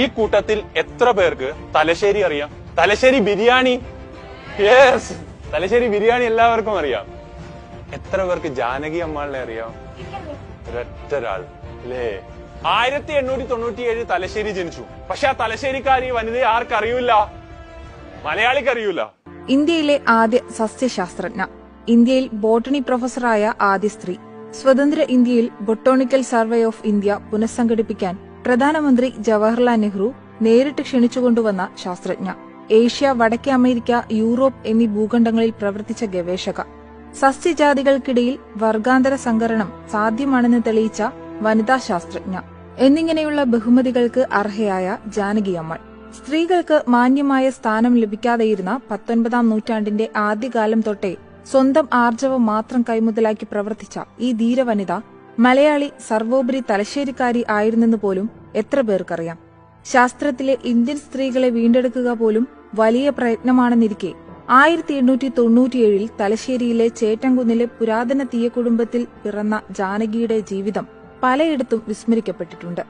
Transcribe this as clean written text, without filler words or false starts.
ഈ കൂട്ടത്തിൽ എത്ര പേർക്ക് തലശ്ശേരി അറിയാം? തലശ്ശേരി ബിരിയാണി. യെസ്, തലശ്ശേരി ബിരിയാണി എല്ലാവർക്കും അറിയാം. എത്ര പേർക്ക് ജാനകി അമ്മാളിനെ അറിയാം? ഒരൊറ്റ ഒരാൾ അല്ലേ? 1897 തലശ്ശേരി ജനിച്ചു. പക്ഷെ ആ തലശ്ശേരിക്കാരി വനിതയെ ആർക്കറിയൂല? മലയാളിക്കറിയൂല. ഇന്ത്യയിലെ ആദ്യ സസ്യശാസ്ത്രജ്ഞ, ഇന്ത്യയിൽ ബോട്ടണി പ്രൊഫസറായ ആദ്യ സ്ത്രീ, സ്വതന്ത്ര ഇന്ത്യയിൽ ബൊട്ടോണിക്കൽ സർവേ ഓഫ് ഇന്ത്യ പുനഃസംഘടിപ്പിക്കാൻ പ്രധാനമന്ത്രി ജവഹർലാൽ നെഹ്റു നേരിട്ട് ക്ഷണിച്ചുകൊണ്ടുവന്ന ശാസ്ത്രജ്ഞ, ഏഷ്യ, വടക്കേ അമേരിക്ക, യൂറോപ്പ് എന്നീ ഭൂഖണ്ഡങ്ങളിൽ പ്രവർത്തിച്ച ഗവേഷക, സസ്യജാതികൾക്കിടയിൽ വർഗാന്തര സംകരണം സാധ്യമാണെന്ന് തെളിയിച്ച വനിതാ ശാസ്ത്രജ്ഞ എന്നിങ്ങനെയുള്ള ബഹുമതികൾക്ക് അർഹയായ ജാനകി അമ്മാൾ. സ്ത്രീകൾക്ക് മാന്യമായ സ്ഥാനം ലഭിക്കാതെയിരുന്ന 19ാം നൂറ്റാണ്ടിന്റെ ആദ്യകാലം തൊട്ടേ സ്വന്തം ആർജവം മാത്രം കൈമുതലാക്കി പ്രവർത്തിച്ച ഈ ധീരവനിത മലയാളി, സർവോപരി തലശ്ശേരിക്കാരി ആയിരുന്നെന്ന് പോലും എത്ര പേർക്കറിയാം? ശാസ്ത്രത്തിലെ ഇന്ത്യൻ സ്ത്രീകളെ വീണ്ടെടുക്കുക പോലും വലിയ പ്രയത്നമാണെന്നിരിക്കെ 1897 തലശ്ശേരിയിലെ ചേറ്റംകുന്നിലെ പുരാതന തീയ കുടുംബത്തിൽ പിറന്ന ജാനകിയുടെ ജീവിതം പലയിടത്തും വിസ്മരിക്കപ്പെട്ടിട്ടുണ്ട്.